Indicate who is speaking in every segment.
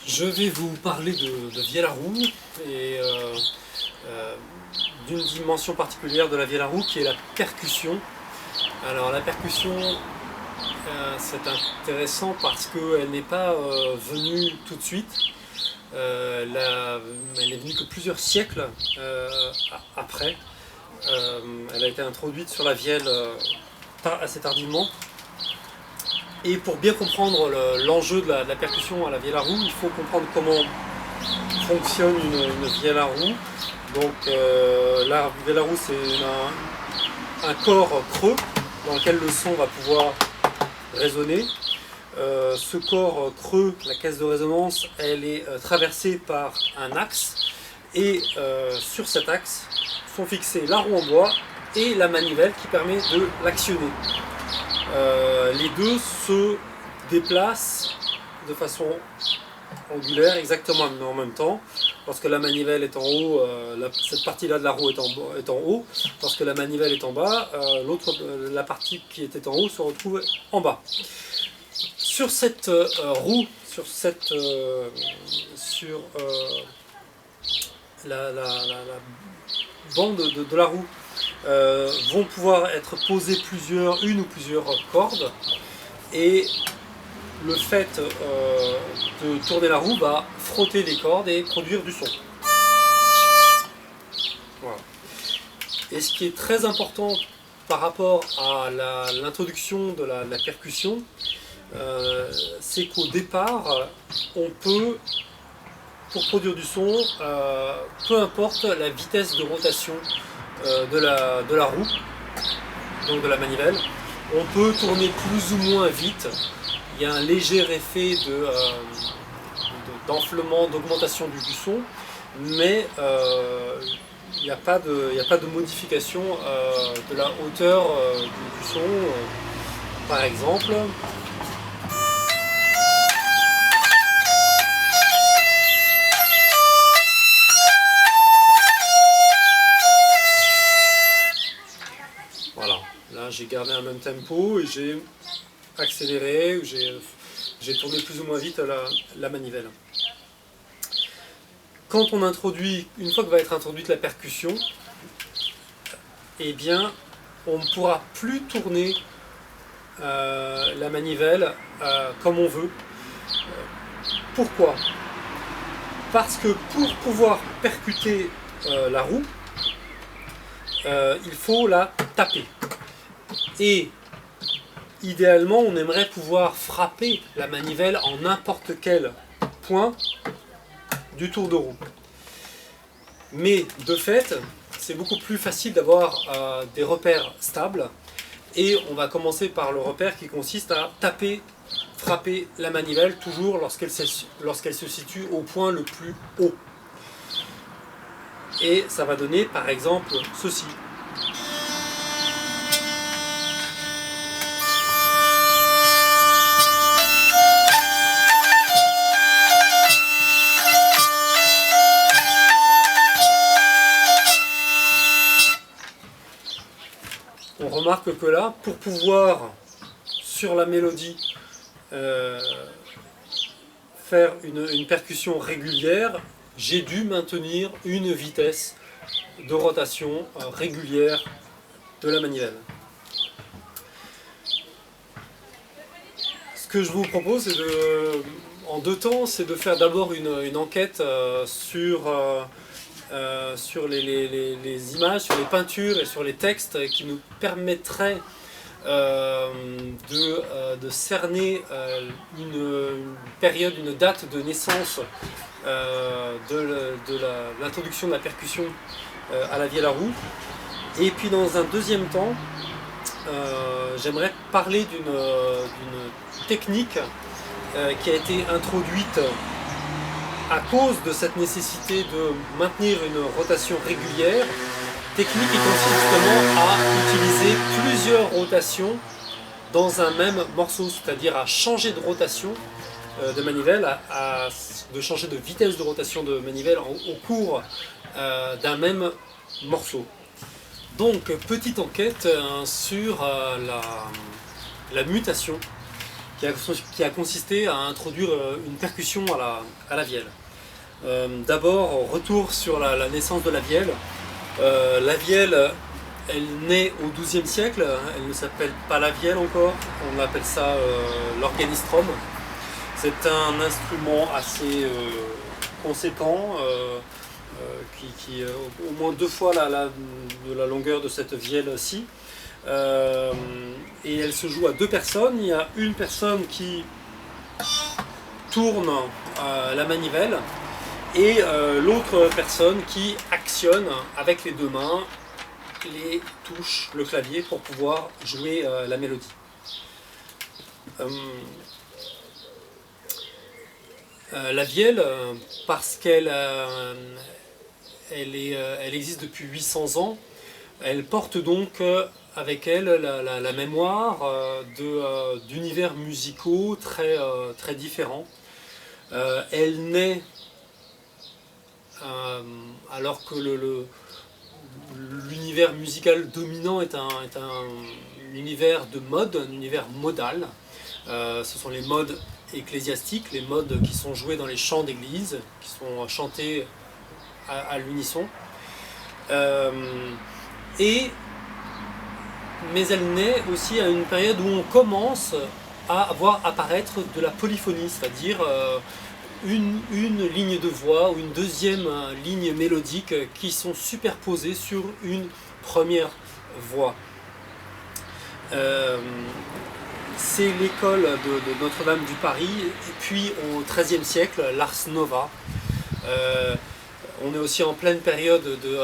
Speaker 1: Je vais vous parler de vielle à roue et d'une dimension particulière de la vielle à roue qui est la percussion. Alors la percussion, c'est intéressant parce qu'elle n'est pas venue tout de suite. Elle est venue que plusieurs siècles après. Elle a été introduite sur la vielle assez tardivement. Et pour bien comprendre l'enjeu de la percussion à la vielle à roue, il faut comprendre comment fonctionne une vielle à roue. Donc la vielle à roue, c'est un corps creux dans lequel le son va pouvoir résonner. Ce corps creux, la caisse de résonance, elle est traversée par un axe et sur cet axe sont fixés la roue en bois et la manivelle qui permet de l'actionner. Les deux se déplacent de façon angulaire exactement en même temps. Lorsque la manivelle est en haut, cette partie-là de la roue est en haut. Lorsque la manivelle est en bas, la partie qui était en haut se retrouve en bas. Sur cette roue, sur la bande de la roue, vont pouvoir être posées une ou plusieurs cordes, et le fait de tourner la roue va frotter les cordes et produire du son. Voilà. Et ce qui est très important par rapport à l'introduction de la percussion, c'est qu'au départ, on peut, pour produire du son, peu importe la vitesse de rotation de la roue, donc de la manivelle, on peut tourner plus ou moins vite. Il y a un léger effet d'enflement, d'augmentation du son, mais il n'y a pas de modification de la hauteur du son. Par exemple, voilà, là j'ai gardé un même tempo et j'ai accéléré, j'ai tourné plus ou moins vite la manivelle. Quand on introduit, une fois que va être introduite la percussion, eh bien on ne pourra plus tourner la manivelle comme on veut. Pourquoi? Parce que pour pouvoir percuter la roue, il faut la taper. Et idéalement, on aimerait pouvoir frapper la manivelle en n'importe quel point du tour de roue. Mais de fait, c'est beaucoup plus facile d'avoir des repères stables. Et on va commencer par le repère qui consiste à frapper la manivelle toujours lorsqu'elle se situe au point le plus haut. Et ça va donner par exemple ceci. On remarque que là, pour pouvoir, sur la mélodie, faire une percussion régulière, j'ai dû maintenir une vitesse de rotation régulière de la manivelle. Ce que je vous propose, en deux temps, c'est de faire d'abord une enquête sur les images, sur les peintures et sur les textes qui nous permettraient de cerner une période, une date de naissance de l'introduction de la percussion à la vielle à roue. Et puis dans un deuxième temps, j'aimerais parler d'une technique qui a été introduite à cause de cette nécessité de maintenir une rotation régulière, technique qui consiste justement à utiliser plusieurs rotations dans un même morceau, c'est-à-dire à changer de rotation de manivelle, de changer de vitesse de rotation de manivelle au cours d'un même morceau. Donc, petite enquête sur la mutation qui a consisté à introduire une percussion à la vielle. D'abord, retour sur la naissance de la vielle. La vielle, elle naît au XIIe siècle, elle ne s'appelle pas la vielle encore, on appelle ça l'organistrum. C'est un instrument assez conséquent, qui au moins 2 fois de la longueur de cette vielle-ci. Et elle se joue à 2 personnes. Il y a une personne qui tourne la manivelle et l'autre personne qui actionne avec les 2 mains les touches, le clavier pour pouvoir jouer la mélodie. La vielle, parce qu'elle existe depuis 800 ans, elle porte donc avec elle la mémoire d'univers musicaux très différents. Elle naît alors que l'univers musical dominant est un univers de mode, un univers modal. Ce sont les modes ecclésiastiques, les modes qui sont joués dans les chants d'église, qui sont chantés à l'unisson. Mais elle naît aussi à une période où on commence à voir apparaître de la polyphonie, c'est-à-dire une ligne de voix ou une deuxième ligne mélodique qui sont superposées sur une première voix. C'est l'école de Notre-Dame du Paris, et puis au XIIIe siècle, l'Ars Nova. On est aussi en pleine période de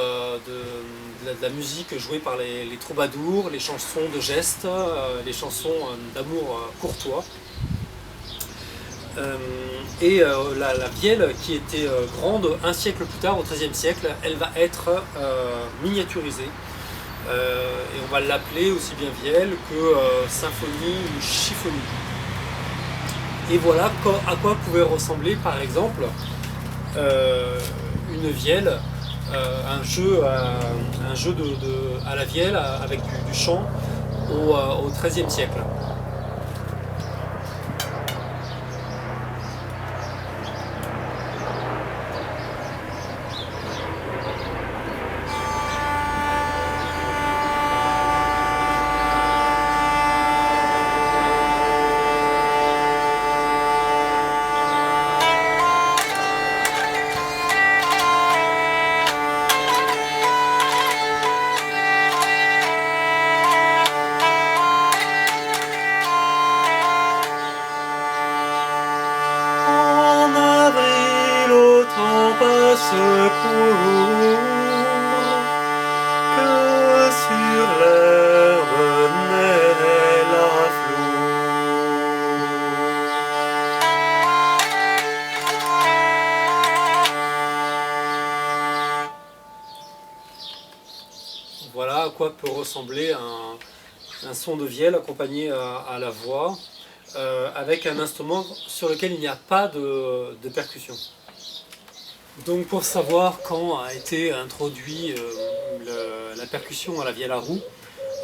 Speaker 1: la musique jouée par les troubadours, les chansons de gestes, les chansons d'amour courtois. La vielle, qui était grande un siècle plus tard, au XIIIe siècle, elle va être miniaturisée. Et on va l'appeler aussi bien vielle que symphonie ou chiphonie. Et voilà à quoi pouvait ressembler par exemple une vielle, un jeu à la vielle avec du chant au XIIIe siècle. Voilà à quoi peut ressembler un son de vielle accompagné à la voix, avec un instrument sur lequel il n'y a pas de percussion. Donc pour savoir quand a été introduit la percussion à la vielle à roue,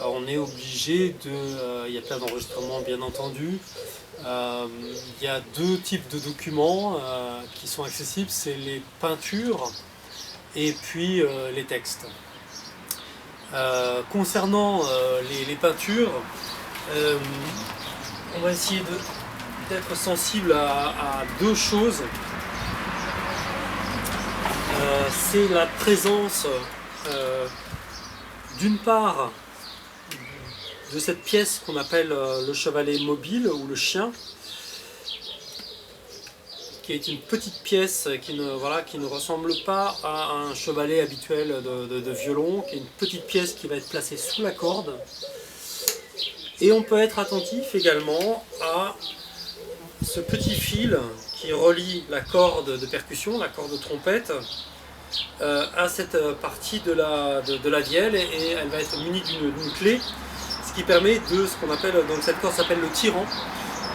Speaker 1: on est obligé il y a plein d'enregistrements bien entendu. Il y a 2 types de documents qui sont accessibles, c'est les peintures et puis les textes. Concernant les peintures, on va essayer d'être sensible à 2 choses. C'est la présence d'une part de cette pièce qu'on appelle le chevalet mobile ou le chien, qui est une petite pièce qui ne ressemble pas à un chevalet habituel de violon, qui est une petite pièce qui va être placée sous la corde. Et on peut être attentif également à ce petit fil qui relie la corde de percussion, la corde de trompette, à cette partie de la vielle, et elle va être munie d'une clé, ce qui permet ce qu'on appelle, donc cette corde s'appelle le tirant,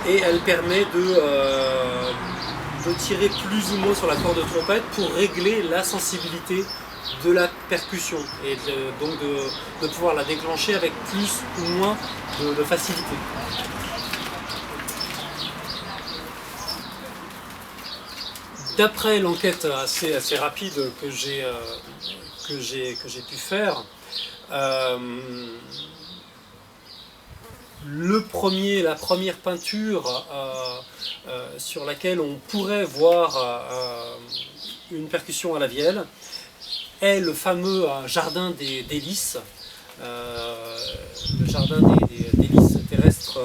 Speaker 1: et elle permet de tirer plus ou moins sur la corde de trompette pour régler la sensibilité de la percussion, et donc de pouvoir la déclencher avec plus ou moins de facilité. d'après l'enquête assez rapide que j'ai pu faire, la première peinture sur laquelle on pourrait voir une percussion à la vielle est le fameux jardin des délices, le jardin des délices terrestres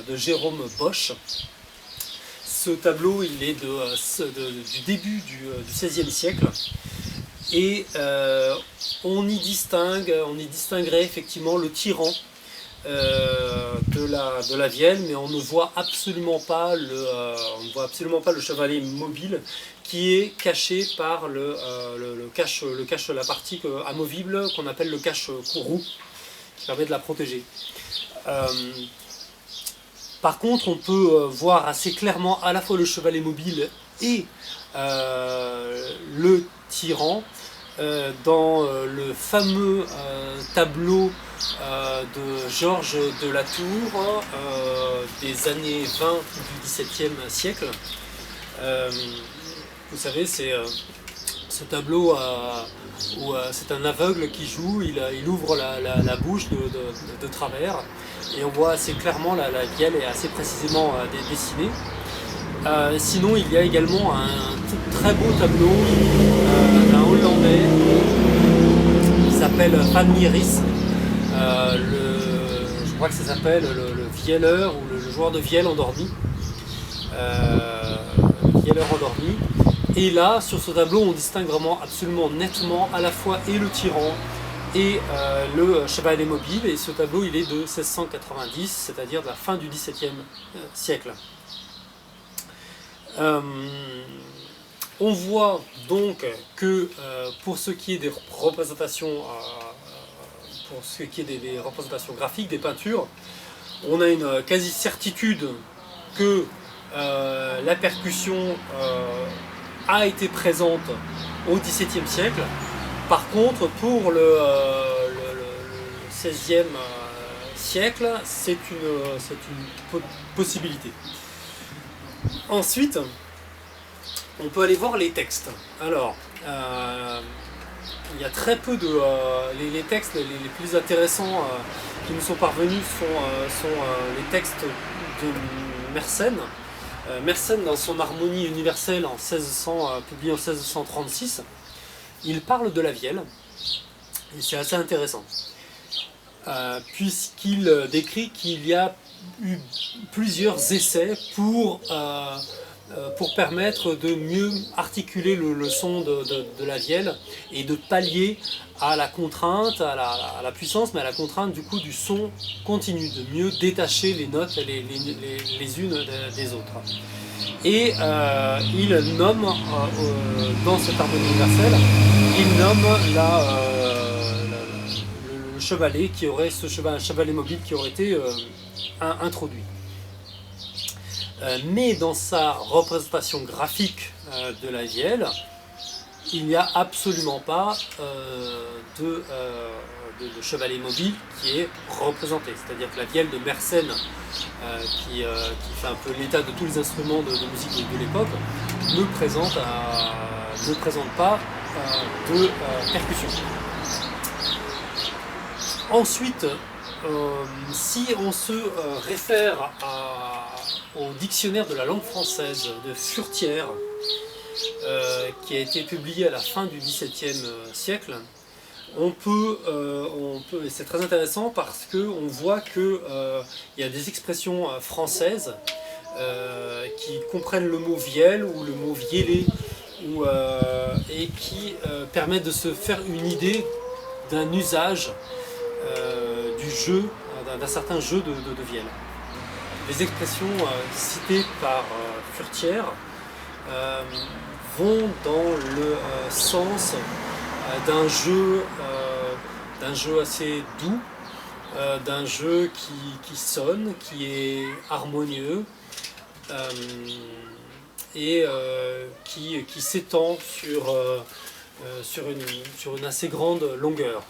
Speaker 1: de Jérôme Bosch. Ce tableau, il est du début du XVIe siècle, et on y distinguerait effectivement le tyran de la vielle, mais on ne voit absolument pas le chevalet mobile, qui est caché par la partie amovible qu'on appelle le cache-courroux, qui permet de la protéger. Par contre, on peut voir assez clairement à la fois le chevalet mobile et le tyran dans le fameux tableau de Georges de la Tour des années 20 du XVIIe siècle. Vous savez, c'est ce tableau où c'est un aveugle qui joue, il ouvre la bouche de travers, et on voit assez clairement la vielle est assez précisément dessinée. Sinon, il y a également un très beau tableau d'un Hollandais qui s'appelle Van Mieris. Je crois que ça s'appelle le vielleur ou le joueur de vielle endormi. Vielleur endormi. Et là, sur ce tableau, on distingue vraiment absolument nettement à la fois et le tyran et le chevalet mobile. Et ce tableau, il est de 1690, c'est-à-dire de la fin du XVIIe siècle. On voit donc que pour ce qui est des représentations, des représentations graphiques, des peintures, on a une quasi-certitude que la percussion a été présente au XVIIe siècle. Par contre, pour le XVIe siècle, c'est une possibilité. Ensuite, on peut aller voir les textes. Alors, il y a très peu de... les textes les plus intéressants qui nous sont parvenus sont les textes de Mersenne. Mersenne, dans son Harmonie universelle publié en 1636, il parle de la vielle, et c'est assez intéressant, puisqu'il décrit qu'il y a eu plusieurs essais pour permettre de mieux articuler le son de la vielle et de pallier à la contrainte, à la puissance, mais à la contrainte du coup du son continu, de mieux détacher les notes les unes des autres. Et il nomme, dans cette harmonie universelle, il nomme le chevalet qui aurait, un chevalet mobile qui aurait été introduit. Mais dans sa représentation graphique de la vielle, il n'y a absolument pas de chevalet mobile qui est représenté. C'est-à-dire que la vielle de Mersenne, qui fait un peu l'état de tous les instruments de musique de l'époque, ne présente pas de percussion. Ensuite, si on se réfère au dictionnaire de la langue française de Furetière, qui a été publié à la fin du XVIIe siècle, on peut, et c'est très intéressant parce qu'on voit qu'il y a des expressions françaises qui comprennent le mot vielle ou le mot vielé, et qui permettent de se faire une idée d'un usage du jeu, d'un certain jeu de vielle. Les expressions citées par Furetière vont dans le sens d'un jeu assez doux, d'un jeu qui sonne, qui est harmonieux, et qui s'étend sur une assez grande longueur.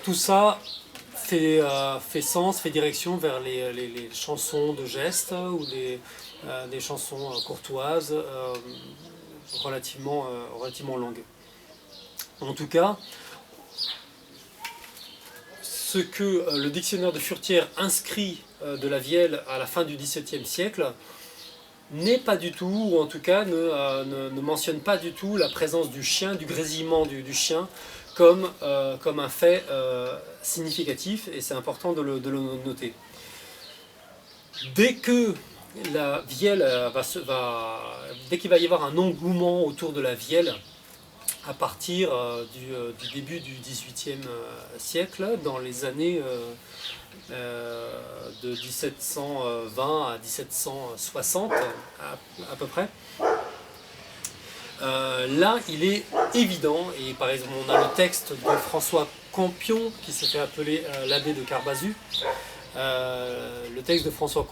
Speaker 1: Tout ça fait direction vers les chansons de geste ou des chansons courtoises, relativement longue. En tout cas, ce que le dictionnaire de Furetière inscrit de la Vielle à la fin du XVIIe siècle n'est pas du tout, ou en tout cas ne mentionne pas du tout la présence du chien, du grésillement du chien, comme un fait significatif, et c'est important de le noter. Dès que la Vielle dès qu'il va y avoir un engouement autour de la Vielle, à partir du début du XVIIIe siècle, dans les années de 1720 à 1760 à peu près, là il est évident, et par exemple on a le texte de François Campion qui s'est fait appeler l'abbé de Carbazu. Le texte de François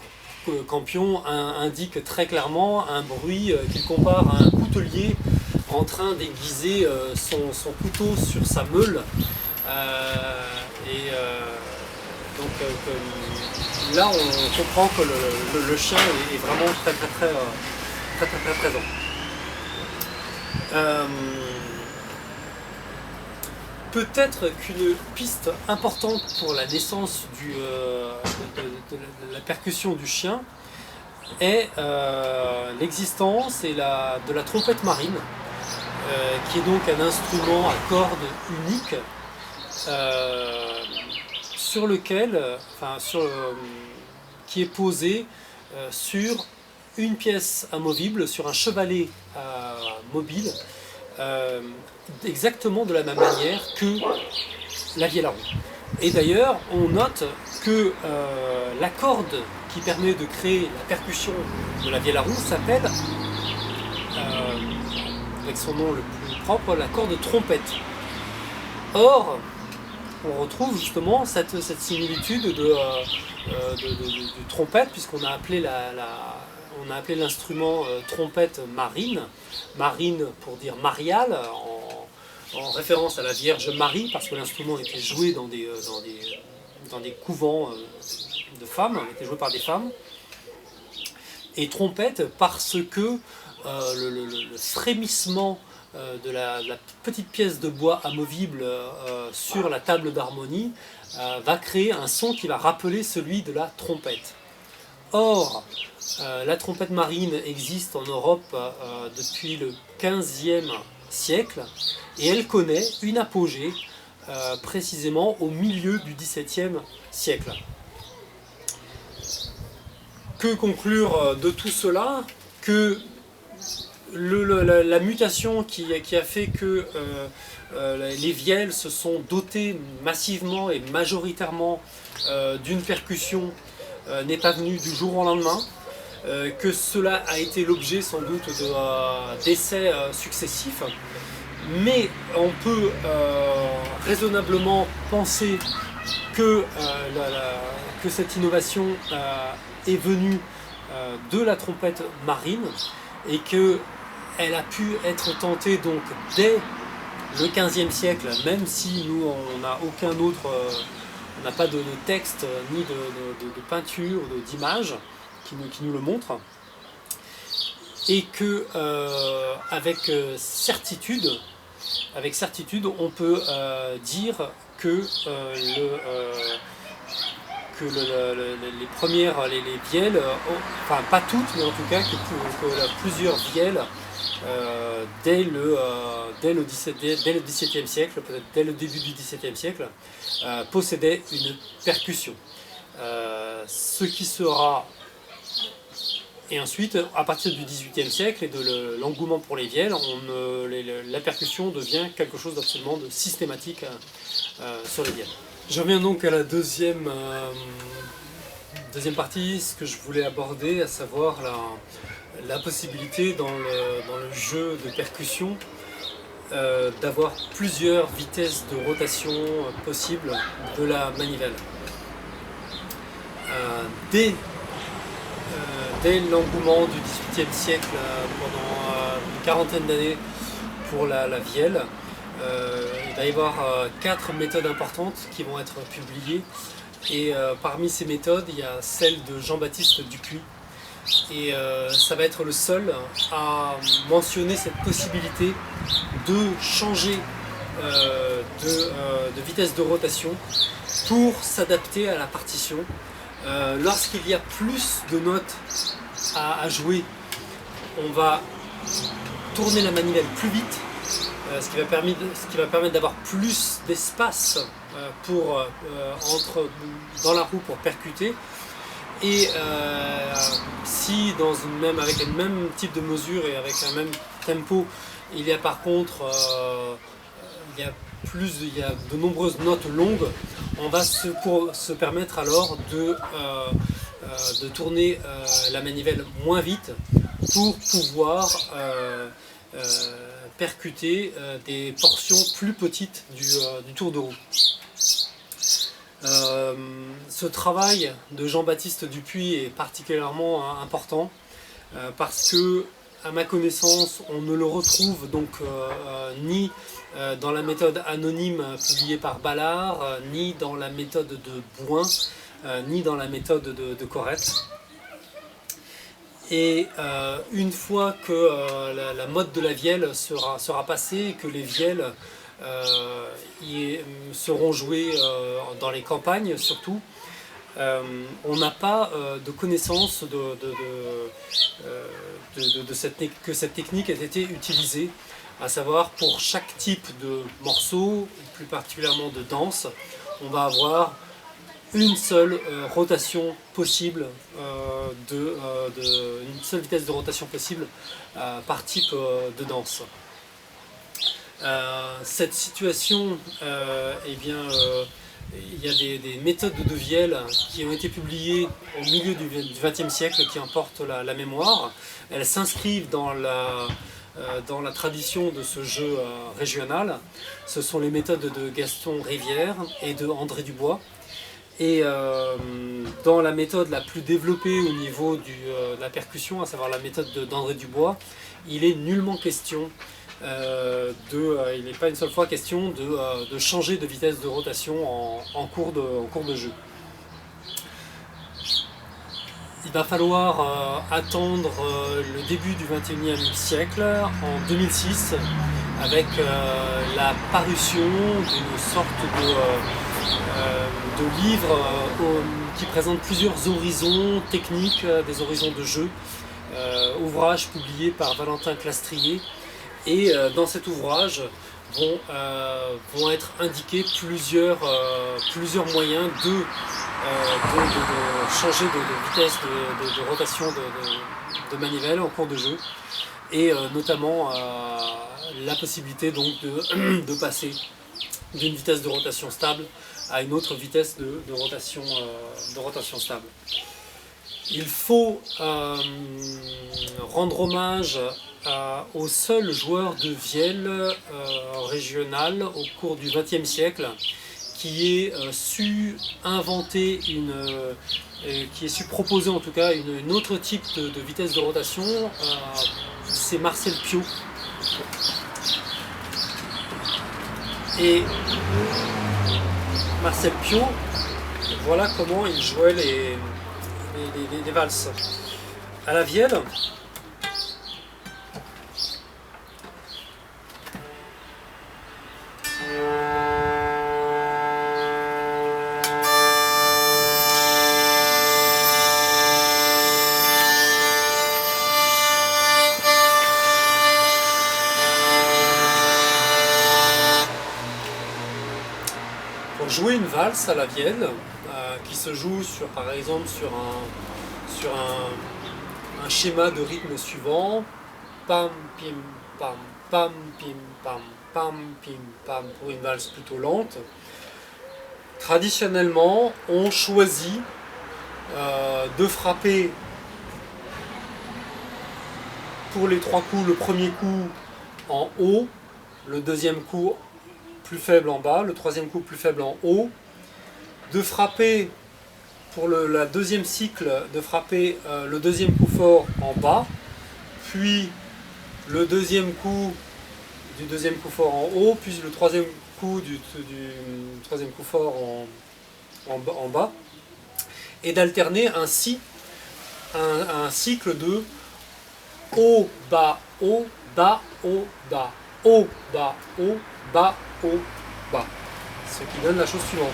Speaker 1: Campion indique très clairement un bruit qu'il compare à un coutelier en train d'aiguiser son couteau sur sa meule. Donc là on comprend que le chien est vraiment très présent. Peut-être qu'une piste importante pour la naissance de la percussion du chien est l'existence de la trompette marine, qui est donc un instrument à cordes unique, qui est posé sur une pièce amovible, sur un chevalet mobile, exactement de la même manière que la vielle à roue. Et d'ailleurs, on note que la corde qui permet de créer la percussion de la vielle à roue s'appelle, avec son nom le plus propre, la corde trompette. Or, on retrouve justement cette similitude de trompette, puisqu'on a appelé l'instrument trompette marine pour dire mariale, en référence à la Vierge Marie, parce que l'instrument était joué dans des couvents de femmes, était joué par des femmes, et trompette parce que le frémissement de la petite pièce de bois amovible sur la table d'harmonie va créer un son qui va rappeler celui de la trompette. Or, la trompette marine existe en Europe depuis le XVe siècle, et elle connaît une apogée précisément au milieu du XVIIe siècle. Que conclure de tout cela? Que la mutation qui a fait que les vielles se sont dotées massivement et majoritairement d'une percussion n'est pas venue du jour au lendemain, que cela a été l'objet sans doute d'essais successifs, mais on peut raisonnablement penser que cette innovation est venue de la trompette marine, et qu'elle a pu être tentée donc dès le XVe siècle, même si nous on n'a aucun autre, on n'a pas de texte ni de peinture, d'image qui nous le montre, et que avec certitude on peut dire que les premières, les vielles, enfin pas toutes, mais en tout cas que plusieurs vielles dès le XVIIe siècle, peut-être dès le début du XVIIe siècle, possédaient une percussion. Ce qui sera... Et ensuite, à partir du XVIIIe siècle et de l'engouement pour les vielles, la percussion devient quelque chose d'absolument systématique sur les vielles. Je reviens donc à la deuxième partie, ce que je voulais aborder, à savoir la possibilité dans le jeu de percussion d'avoir plusieurs vitesses de rotation possibles de la manivelle. Dès l'engouement du XVIIIe siècle, pendant une quarantaine d'années pour la vielle, il va y avoir 4 méthodes importantes qui vont être publiées, et parmi ces méthodes il y a celle de Jean-Baptiste Dupuy, Et ça va être le seul à mentionner cette possibilité de changer de vitesse de rotation pour s'adapter à la partition. Lorsqu'il y a plus de notes à jouer, on va tourner la manivelle plus vite, ce qui va permettre d'avoir plus d'espace dans la roue pour percuter. Et si avec le même type de mesure et avec un même tempo, il y a par contre il y a de nombreuses notes longues, on va se permettre alors de tourner la manivelle moins vite pour pouvoir percuter des portions plus petites du tour de roue. Ce travail de Jean-Baptiste Dupuis est particulièrement important parce que, à ma connaissance, on ne le retrouve donc ni dans la méthode anonyme publiée par Ballard, ni dans la méthode de Bouin, ni dans la méthode de Corrette. Et une fois que la mode de la vielle sera passée et que les vielles seront jouées dans les campagnes surtout, on n'a pas de connaissance que cette technique ait été utilisée, à savoir pour chaque type de morceau, plus particulièrement de danse, on va avoir une seule rotation possible, une seule vitesse de rotation possible par type de danse. Cette situation, il y a des méthodes de vielle qui ont été publiées au milieu du XXe siècle qui en portent la mémoire. Elles s'inscrivent dans la tradition de ce jeu régional. Ce sont les méthodes de Gaston Rivière et de André Dubois. Et dans la méthode la plus développée au niveau de la percussion, à savoir la méthode d'André Dubois, il est nullement question il n'est pas une seule fois question de changer de vitesse de rotation en cours de jeu. Il va falloir attendre le début du XXIe siècle, en 2006, avec la parution d'une sorte de livre qui présente plusieurs horizons techniques, des horizons de jeu, ouvrage publié par Valentin Clastrier. Et dans cet ouvrage vont être indiqués plusieurs moyens de changer de vitesse de rotation de manivelle en cours de jeu, et notamment la possibilité donc de passer d'une vitesse de rotation stable à une autre vitesse de rotation stable. Il faut rendre hommage au seul joueur de vielle régional au cours du XXe siècle qui ait su inventer qui ait su proposer en tout cas une autre type de vitesse de rotation, c'est Marcel Piot. Et Marcel Piot, voilà comment il jouait les valses. À la vielle, pour jouer une valse à la vielle, qui se joue par exemple sur un schéma de rythme suivant, pam pim pam pam pim pam pam pim pam, pour une valse plutôt lente. Traditionnellement, on choisit de frapper pour les trois coups, le premier coup en haut, le deuxième coup plus faible en bas, le troisième coup plus faible en haut, de frapper pour la deuxième cycle, de frapper le deuxième coup fort en bas, puis le deuxième coup du deuxième coup fort en haut, puis le troisième coup du troisième coup fort en bas, et d'alterner ainsi un cycle de haut, bas, haut, bas, haut, bas, haut, bas, haut, bas, haut, bas. Ce qui donne la chose suivante.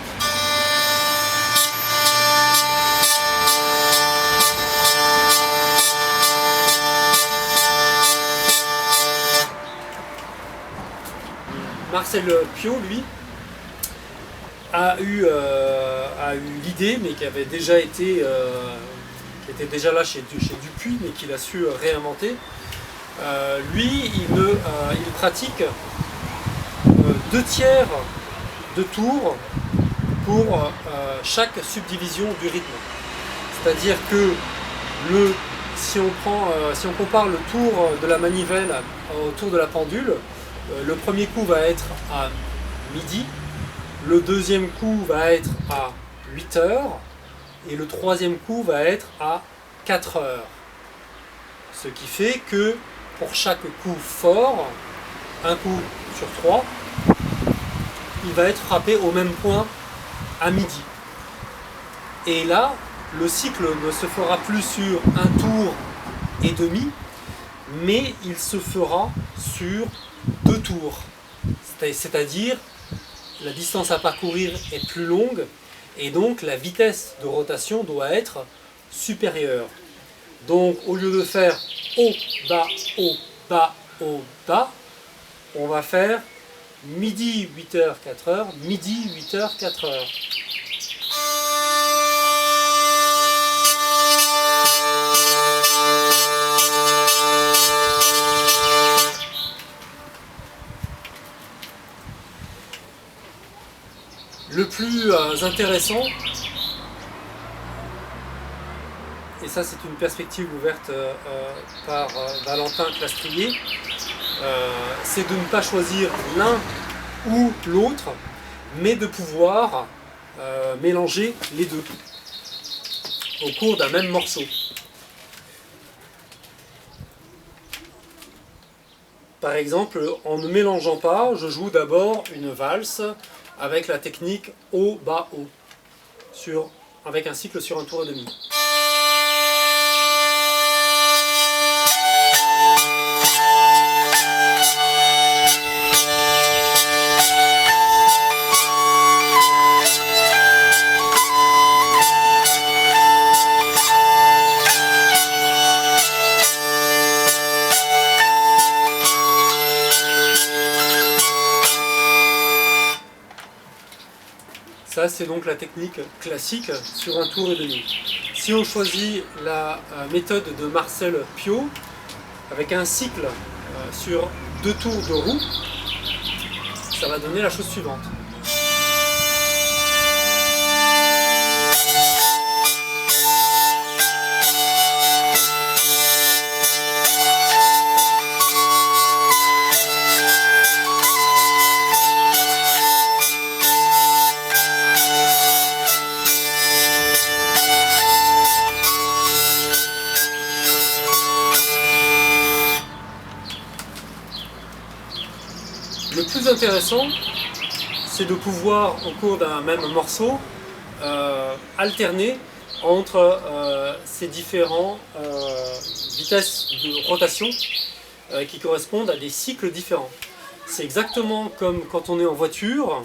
Speaker 1: Marcel Piot, lui, a eu l'idée, mais qui avait déjà été, qui était déjà là chez Dupuis, mais qu'il a su réinventer. Lui, il pratique 2/3 de tour pour chaque subdivision du rythme. C'est-à-dire que si on compare le tour de la manivelle au tour de la pendule, le premier coup va être à midi, le deuxième coup va être à 8 heures et le troisième coup va être à 4 heures. Ce qui fait que pour chaque coup fort, un coup sur 3, il va être frappé au même point à midi. Et là, le cycle ne se fera plus sur un tour et demi, mais il se fera sur 2 tours. C'est-à-dire, la distance à parcourir est plus longue et donc la vitesse de rotation doit être supérieure. Donc, au lieu de faire haut, bas, haut, bas, haut, bas, on va faire midi 8h, 4h, midi 8h, 4h. Le plus intéressant, et ça c'est une perspective ouverte par Valentin Clastrier, c'est de ne pas choisir l'un ou l'autre, mais de pouvoir mélanger les deux au cours d'un même morceau. Par exemple, en ne mélangeant pas, je joue d'abord une valse avec la technique haut, bas, haut, avec un cycle sur un tour et demi. Ça, c'est donc la technique classique sur un tour et demi. Si on choisit la méthode de Marcel Piot, avec un cycle sur 2 tours de roue, ça va donner la chose suivante. Le plus intéressant, c'est de pouvoir, au cours d'un même morceau, alterner entre ces différentes vitesses de rotation qui correspondent à des cycles différents. C'est exactement comme quand on est en voiture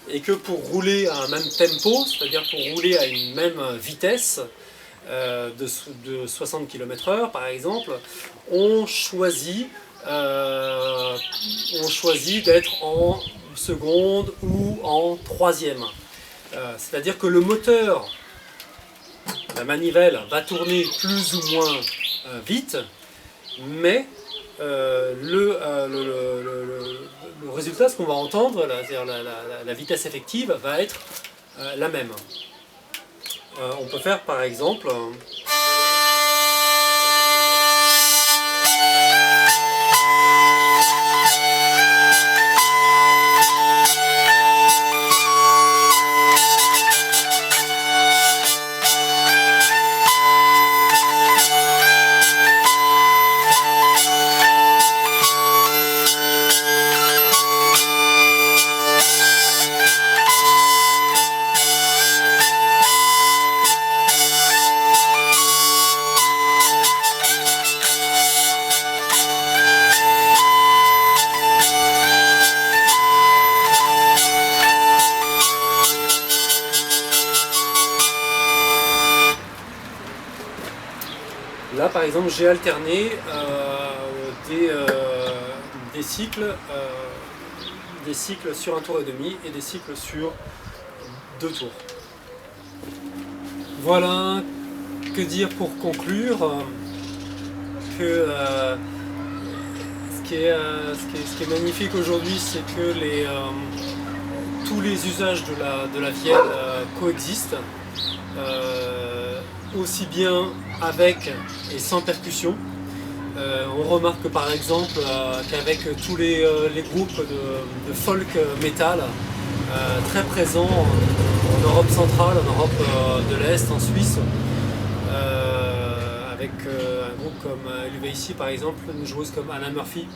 Speaker 1: et que pour rouler à un même tempo, c'est-à-dire pour rouler à une même vitesse de 60 km/h par exemple, on choisit d'être en seconde ou en troisième. C'est-à-dire que le moteur, la manivelle, va tourner plus ou moins vite, mais le résultat, ce qu'on va entendre, c'est-à-dire la vitesse effective, va être la même. On peut faire par exemple... Là par exemple j'ai alterné des cycles sur un tour et demi et des cycles sur 2 tours. Voilà, que dire pour conclure que ce qui est magnifique aujourd'hui, c'est que tous les usages de la vielle coexistent, aussi bien avec et sans percussion. On remarque par exemple qu'avec tous les groupes de folk metal très présents en Europe centrale, en Europe de l'Est, en Suisse, avec un groupe comme Ulvaïci par exemple, une joueuse comme Anna Murphy.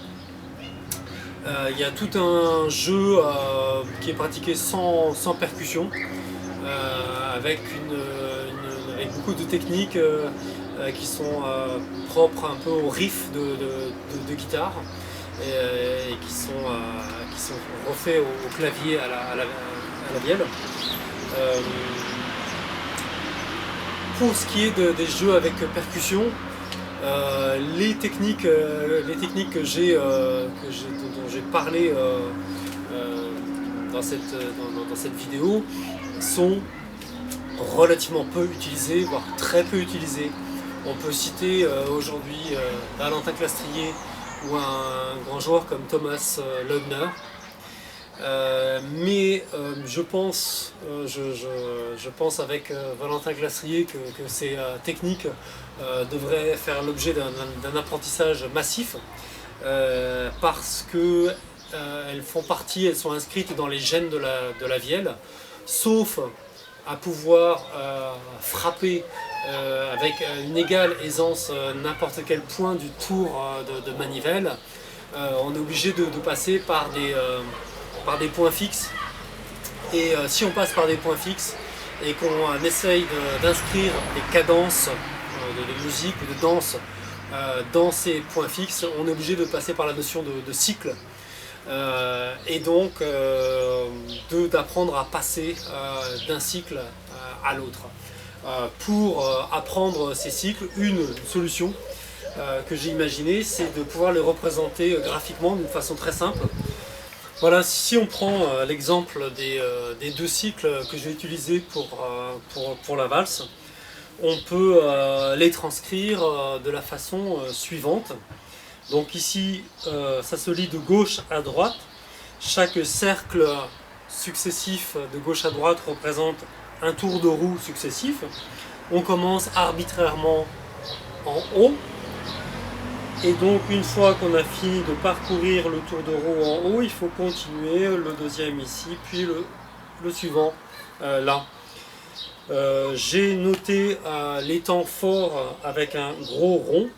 Speaker 1: Il y a tout un jeu qui est pratiqué sans percussion, avec beaucoup de techniques qui sont propres un peu au riff de guitare et qui sont refaits au clavier à la vielle. Pour ce qui est des jeux avec percussion, les techniques dont j'ai parlé dans cette vidéo sont relativement peu utilisées, voire très peu utilisées. On peut citer aujourd'hui Valentin Clastrier ou un grand joueur comme Thomas Leubner. Mais je pense avec Valentin Glastrier que ces techniques devraient faire l'objet d'un apprentissage massif parce que elles sont inscrites dans les gènes de la vielle, sauf à pouvoir frapper avec une égale aisance n'importe quel point du tour de manivelle. On est obligé de passer par des points fixes, et si on passe par des points fixes et qu'on essaye d'inscrire des cadences de musique ou de danse dans ces points fixes, on est obligé de passer par la notion de cycle, et donc d'apprendre à passer d'un cycle à l'autre. Pour apprendre ces cycles, une solution que j'ai imaginée, c'est de pouvoir les représenter graphiquement d'une façon très simple. Voilà, si on prend l'exemple des 2 cycles que j'ai utilisés pour la valse, on peut les transcrire de la façon suivante. Donc ici, ça se lit de gauche à droite. Chaque cercle successif de gauche à droite représente un tour de roue successif. On commence arbitrairement en haut. Et donc une fois qu'on a fini de parcourir le tour de roue en haut, il faut continuer le deuxième ici, puis le suivant là. J'ai noté les temps forts avec un gros rond.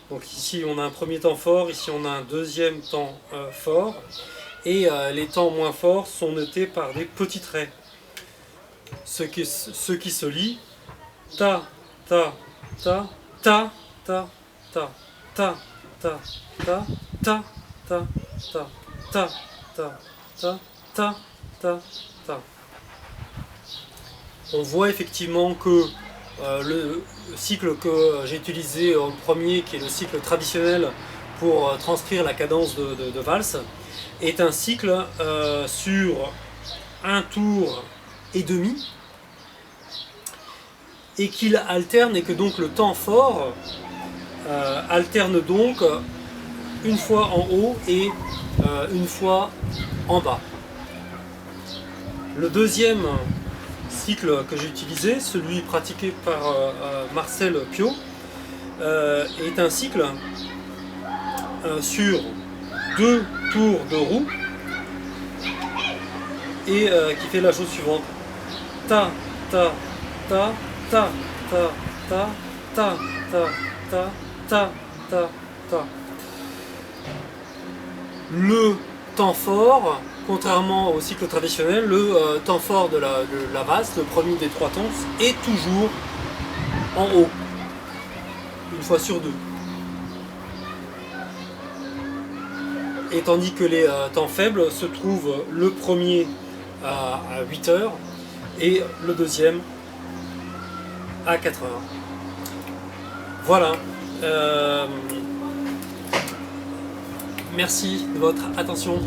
Speaker 1: Donc ici on a un premier temps fort, ici on a un deuxième temps fort. Et les temps moins forts sont notés par des petits traits. Ce qui se lit ta, ta, ta, ta, ta, ta, ta, ta, ta, ta, ta, ta, ta, ta, ta, ta, ta, ta. On voit effectivement que le cycle que j'ai utilisé en premier, qui est le cycle traditionnel pour transcrire la cadence de valse, est un cycle sur un tour et demi, et qu'il alterne, et que donc le temps fort alterne donc une fois en haut et une fois en bas. Le deuxième cycle que j'ai utilisé, celui pratiqué par Marcel Piot, est un cycle sur 2 tours de roue et qui fait la chose suivante: ta ta ta ta ta ta ta ta ta ta ta ta. Le temps fort, contrairement au cycle traditionnel, le temps fort de la valse, le premier des 3 temps, est toujours en haut, une fois sur 2. Et tandis que les temps faibles se trouvent le premier à 8 heures et le deuxième à 4 heures. Voilà, Merci de votre attention.